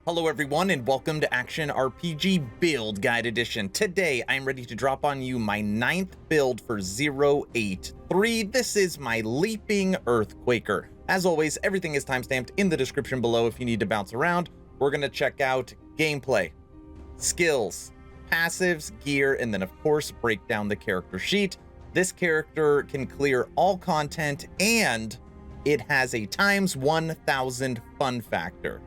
Hello everyone and welcome to Action RPG Build Guide Edition. Today I'm ready to drop on you my 9th build for 083. This is my Leaping Earthquaker. As always, everything is timestamped in the description below if you need to bounce around. We're going to check out gameplay, skills, passives, gear, and then of course break down the character sheet. This character can clear all content and it has a times 1000 fun factor.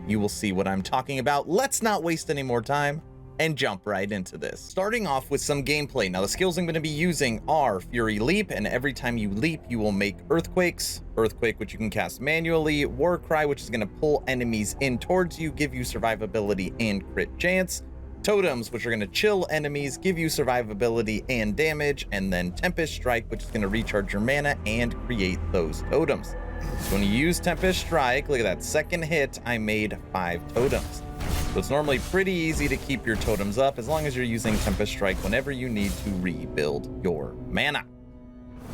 You will see what I'm talking about. Let's not waste any more time and jump right into this. Starting off with some gameplay. Now the skills I'm going to be using are Fury Leap, and every time you leap you will make earthquakes. Earthquake, which you can cast manually. Warcry, which is going to pull enemies in towards you, give you survivability and crit chance. Totems, which are going to chill enemies, give you survivability and damage. And then Tempest Strike, which is going to recharge your mana and create those totems. So when you use Tempest Strike, look at that, second hit, I made 5 totems. So it's normally pretty easy to keep your totems up as long as you're using Tempest Strike whenever you need to rebuild your mana.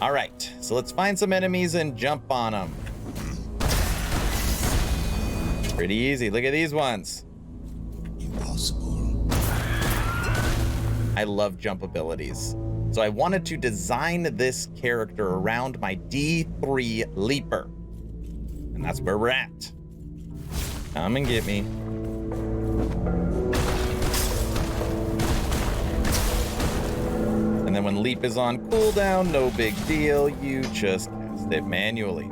All right, so let's find some enemies and jump on them. Pretty easy, look at these ones. Impossible. I love jump abilities. So I wanted to design this character around my D3 Leaper. And that's where we're at. Come and get me. And then when Leap is on cooldown, no big deal. You just cast it manually.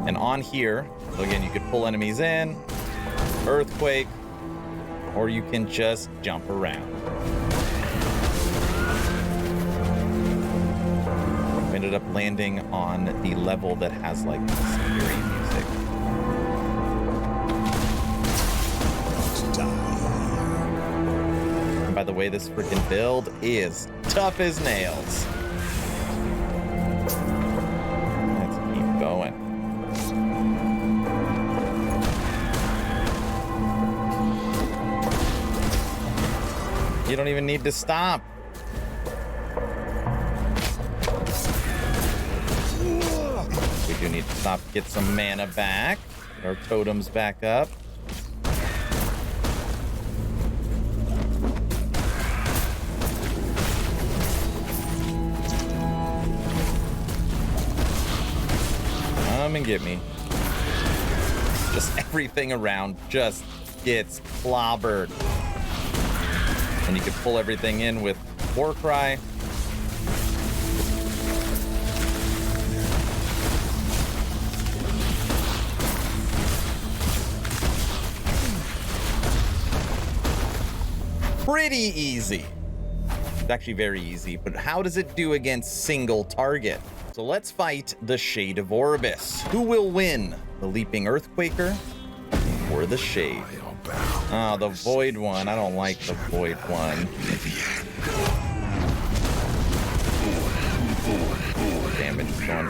And on here, so again, you could pull enemies in, Earthquake, or you can just jump around. Ended up landing on the level that has like scary music. And by the way, this freaking build is tough as nails. Let's keep going. You don't even need to stop. We need to stop, get some mana back, get our totems back up. Come and get me. Just everything around just gets clobbered. And you can pull everything in with Warcry. Pretty easy. It's actually very easy, but how does it do against single target? So let's fight the Shade of Orbis. Who will win? The Leaping Earthquaker or the Shade? Oh, the Void one. I don't like the Void one. Damage is going.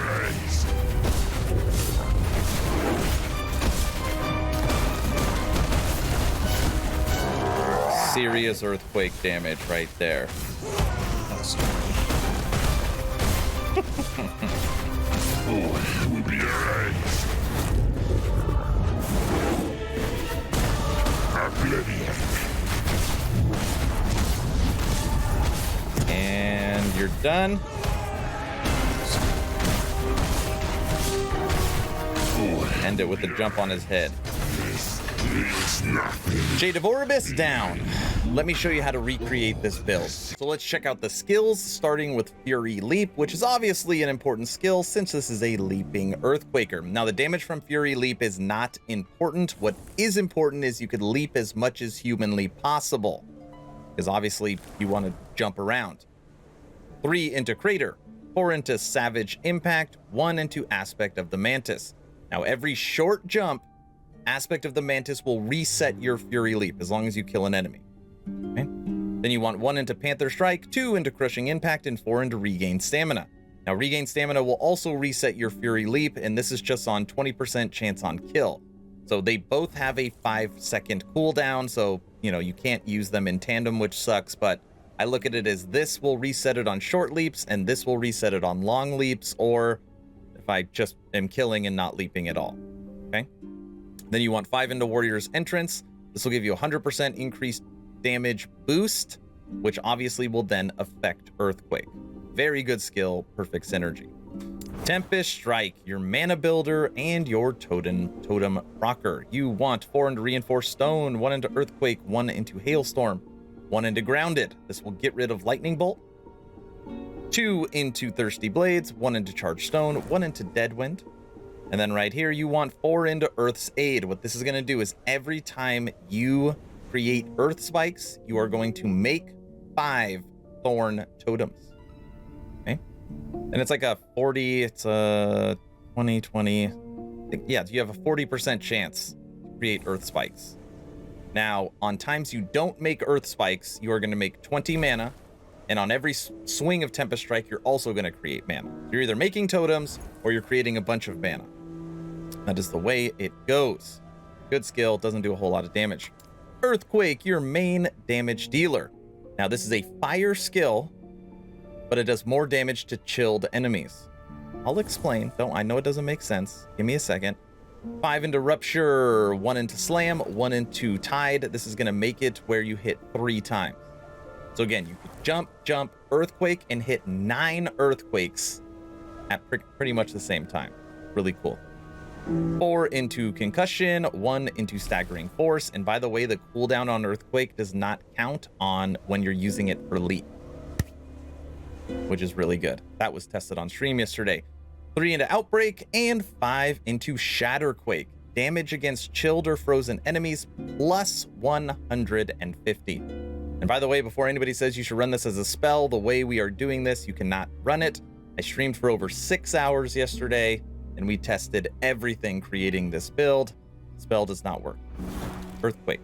Serious earthquake damage right there. Oh, we'll be alright. And you're done. End it with a jump on his head. Shade of Orbis down. Let me show you how to recreate this build. So let's check out the skills, starting with Fury Leap, which is obviously an important skill since this is a Leaping Earthquaker. Now the damage from Fury Leap is not important. What is important is you could leap as much as humanly possible, because obviously you want to jump around. 3 into Crater, 4 into Savage Impact, 1 into Aspect of the Mantis. Now every short jump, Aspect of the Mantis will reset your Fury Leap as long as you kill an enemy. Okay? Then you want 1 into Panther Strike, 2 into Crushing Impact, and 4 into Regain Stamina. Now Regain Stamina will also reset your Fury Leap, and this is just on 20% chance on kill. So they both have a 5-second cooldown, so you know you can't use them in tandem, which sucks, but I look at it as this will reset it on short leaps, and this will reset it on long leaps, or if I just am killing and not leaping at all. Okay? Then you want 5 into Warrior's Entrance. This will give you 100% increased damage boost, which obviously will then affect Earthquake. Very good skill, perfect synergy. Tempest Strike, your mana builder and your totem rocker. You want 4 into Reinforced Stone, 1 into Earthquake, 1 into Hailstorm, 1 into Grounded. This will get rid of Lightning Bolt. 2 into Thirsty Blades, 1 into Charged Stone, 1 into Deadwind. And then right here, you want 4 into Earth's Aid. What this is going to do is every time you create Earth Spikes, you are going to make 5 Thorn Totems. Okay? And it's like a 40, it's a 20. Yeah, you have a 40% chance to create Earth Spikes. Now, on times you don't make Earth Spikes, you are going to make 20 mana. And on every swing of Tempest Strike, you're also going to create mana. You're either making totems or you're creating a bunch of mana. That is the way it goes. Good skill, doesn't do a whole lot of damage. Earthquake, your main damage dealer. Now, this is a fire skill, but it does more damage to chilled enemies. I'll explain. I know it doesn't make sense. Give me a second. 5 into Rupture, 1 into Slam, 1 into Tide. This is going to make it where you hit 3 times. So again, you could jump, Earthquake, and hit 9 Earthquakes at pretty much the same time. Really cool. 4 into Concussion, 1 into Staggering Force. And by the way, the cooldown on Earthquake does not count on when you're using it for leap, which is really good. That was tested on stream yesterday. 3 into Outbreak and 5 into Shatterquake. Damage against chilled or frozen enemies plus 150. And by the way, before anybody says you should run this as a spell, the way we are doing this, you cannot run it. I streamed for over 6 hours yesterday, and we tested everything creating this build. Spell does not work. Earthquake.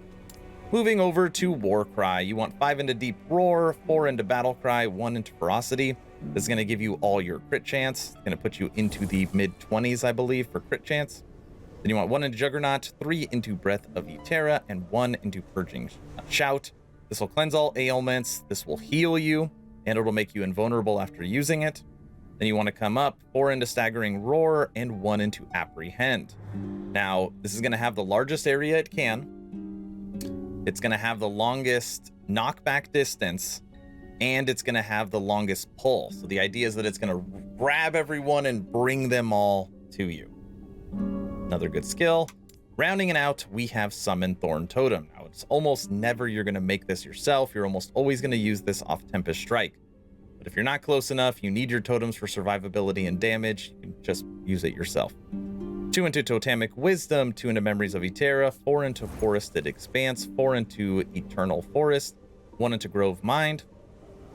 Moving over to Warcry, you want 5 into Deep Roar, 4 into Battlecry, 1 into Ferocity. This is going to give you all your crit chance. It's going to put you into the mid-20s, I believe, for crit chance. Then you want 1 into Juggernaut, 3 into Breath of Eterra, and 1 into Purging Shout. This will cleanse all ailments, this will heal you, and it'll make you invulnerable after using it. Then you want to come up, 4 into Staggering Roar, and 1 into Apprehend. Now, this is going to have the largest area it can. It's going to have the longest knockback distance, and it's going to have the longest pull. So the idea is that it's going to grab everyone and bring them all to you. Another good skill. Rounding it out, we have Summon Thorn Totem. Now, it's almost never you're going to make this yourself. You're almost always going to use this off Tempest Strike. But if you're not close enough, you need your totems for survivability and damage, you can just use it yourself. 2 into Totemic Wisdom, 2 into Memories of Eterra, 4 into Forested Expanse, 4 into Eternal Forest, 1 into Grove Mind,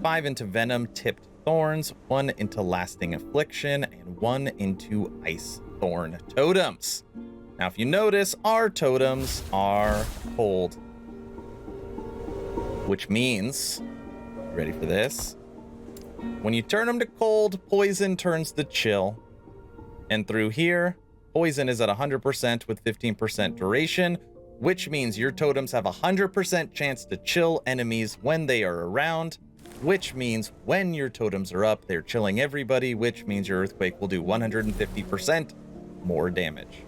5 into Venom Tipped Thorns, 1 into Lasting Affliction, and 1 into Ice Thorn Totems. Now, if you notice, our totems are cold, which means, ready for this? When you turn them to cold, poison turns to chill. And through here, poison is at 100% with 15% duration, which means your totems have a 100% chance to chill enemies when they are around, which means when your totems are up, they're chilling everybody, which means your Earthquake will do 150% more damage.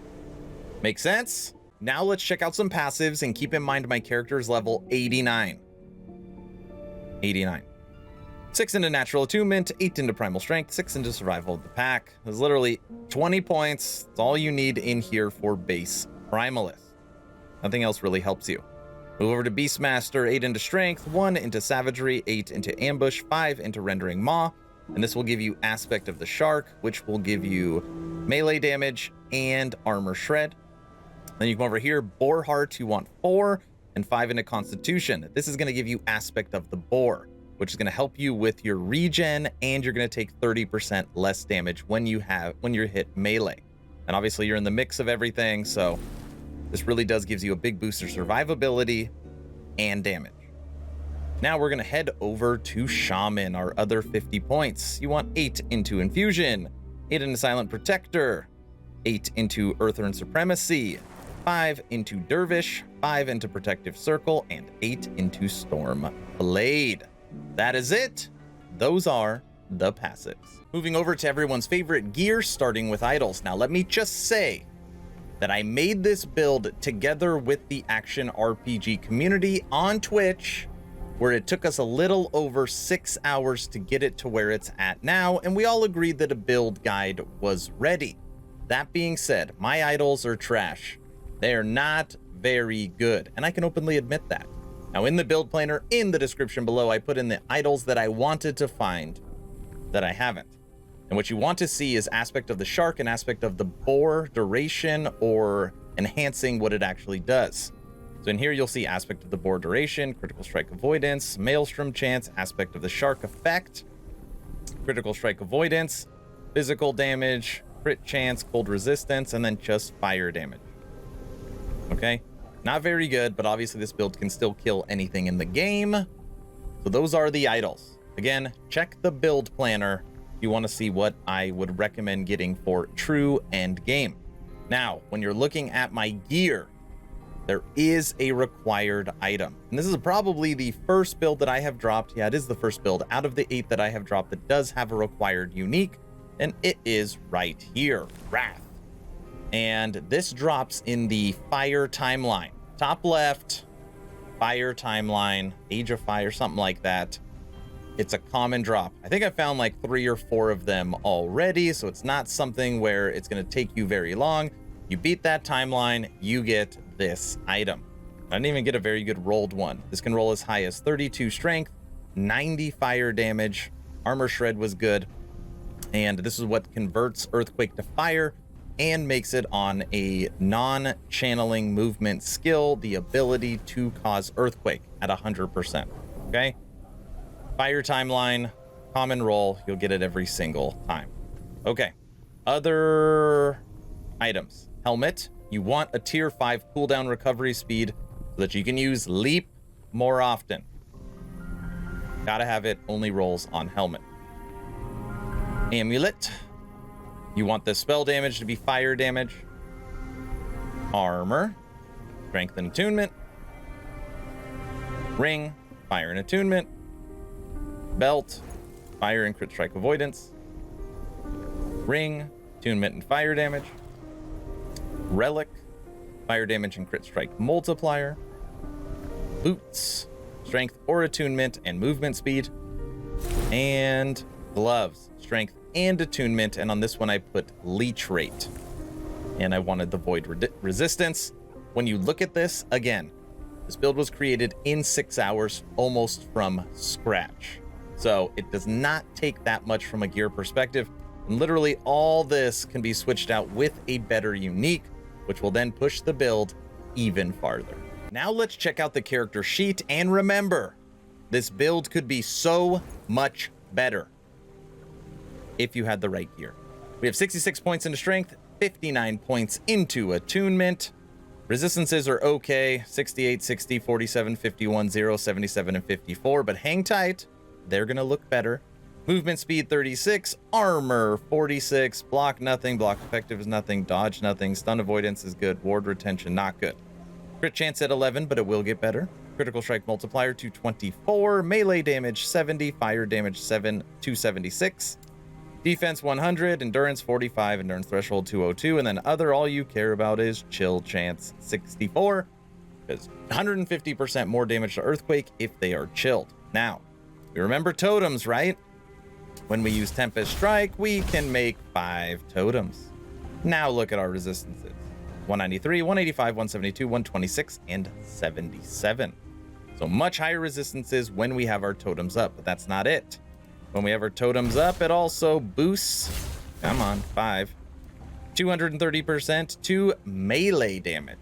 Make sense? Now let's check out some passives, and keep in mind my character is level 89. 89. 6 into Natural Attunement, 8 into Primal Strength, 6 into Survival of the Pack. There's literally 20 points. That's all you need in here for base Primalist. Nothing else really helps you. Move over to Beastmaster, 8 into Strength, 1 into Savagery, 8 into Ambush, 5 into Rendering Maw. And this will give you Aspect of the Shark, which will give you melee damage and Armor Shred. Then you come over here, Boar Heart, you want 4 and 5 into Constitution. This is going to give you Aspect of the Boar, which is going to help you with your regen, and you're going to take 30% less damage when you're hit melee. And obviously you're in the mix of everything, so this really gives you a big boost of survivability and damage. Now we're going to head over to Shaman, our other 50 points. You want 8 into Infusion, 8 into Silent Protector, 8 into Earth-Earn Supremacy, 5 into Dervish, 5 into Protective Circle, and 8 into Storm Blade. That is it. Those are the passives. Moving over to everyone's favorite gear, starting with idols. Now, let me just say, that I made this build together with the Action RPG community on Twitch, where it took us a little over 6 hours to get it to where it's at now, and we all agreed that a build guide was ready. That being said, my idols are trash. They are not very good, and I can openly admit that. Now, in the build planner, in the description below, I put in the idols that I wanted to find that I haven't. And what you want to see is aspect of the shark and aspect of the boar, duration, or enhancing what it actually does. So in here, you'll see aspect of the boar, duration, critical strike avoidance, maelstrom chance, aspect of the shark effect, critical strike avoidance, physical damage, crit chance, cold resistance, and then just fire damage. Okay? Not very good, but obviously this build can still kill anything in the game. So those are the idols. Again, check the build planner if you want to see what I would recommend getting for true end game. Now, when you're looking at my gear, there is a required item. And this is probably the first build that I have dropped. Yeah, it is the first build out of the 8 that I have dropped that does have a required unique, and it is right here, Wrath. And this drops in the fire timeline. Top left, fire timeline, Age of Fire, something like that. It's a common drop. I think I found like 3 or 4 of them already, so it's not something where it's going to take you very long. You beat that timeline, you get this item. I didn't even get a very good rolled one. This can roll as high as 32 strength, 90 fire damage. Armor shred was good. And this is what converts earthquake to fire and makes it on a non-channeling movement skill, the ability to cause earthquake at 100%. Okay? Fire timeline, common roll, you'll get it every single time. Okay, other items. Helmet, you want a tier 5 cooldown recovery speed so that you can use leap more often. Gotta have it, only rolls on helmet. Amulet, you want the spell damage to be fire damage. Armor, strength and attunement. Ring, fire and attunement. Belt, fire and crit strike avoidance. Ring, attunement and fire damage. Relic, fire damage and crit strike multiplier. Boots, strength or attunement and movement speed. And gloves, strength and attunement. And on this one, I put leech rate. And I wanted the void resistance. When you look at this, again, this build was created in 6 hours, almost from scratch. So it does not take that much from a gear perspective. And literally all this can be switched out with a better unique, which will then push the build even farther. Now let's check out the character sheet. And remember, this build could be so much better if you had the right gear. We have 66 points into strength, 59 points into attunement. Resistances are okay, 68, 60, 47, 51, 0, 77, and 54, but hang tight. They're gonna look better. Movement speed 36, armor 46, block nothing, block effective is nothing, dodge nothing, stun avoidance is good, ward retention not good. Crit chance at 11, but it will get better. Critical strike multiplier 224, melee damage 70, fire damage 276, defense 100, endurance 45, endurance threshold 202, and then other, all you care about is chill chance 64, because 150% more damage to earthquake if they are chilled. Now, we remember totems, right? When we use Tempest Strike, we can make 5 totems. Now look at our resistances. 193, 185, 172, 126, and 77. So much higher resistances when we have our totems up, but that's not it. When we have our totems up, it also boosts, come on, 5, 230% to melee damage.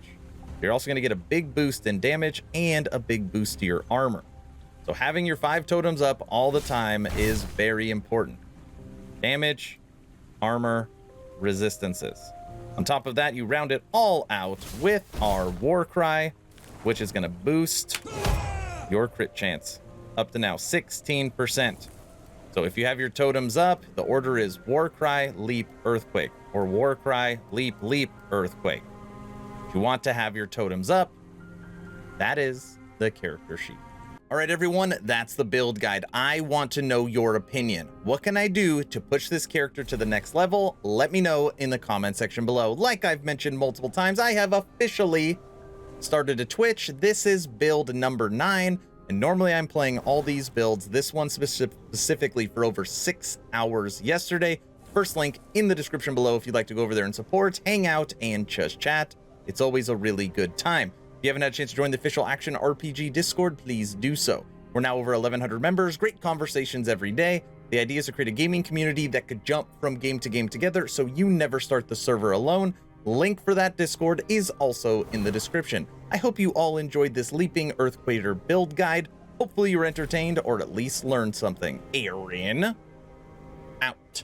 You're also gonna get a big boost in damage and a big boost to your armor. So having your 5 totems up all the time is very important. Damage, armor, resistances. On top of that, you round it all out with our Warcry, which is gonna boost your crit chance up to now 16%. So if you have your totems up, the order is Warcry, Leap, Earthquake, or Warcry, Leap, Leap, Earthquake. If you want to have your totems up, that is the character sheet. All right, everyone, that's the build guide. I want to know your opinion. What can I do to push this character to the next level? Let me know in the comment section below. Like I've mentioned multiple times, I have officially started a Twitch. This is build number 9, and normally I'm playing all these builds, this one specifically, for over 6 hours yesterday. First link in the description below if you'd like to go over there and support, hang out, and just chat. It's always a really good time. If you haven't had a chance to join the official Action RPG Discord, please do so. We're now over 1,100 members, great conversations every day. The idea is to create a gaming community that could jump from game to game together so you never start the server alone. Link for that Discord is also in the description. I hope you all enjoyed this Leaping Earthquaker build guide. Hopefully you were entertained or at least learned something. Aaron, out.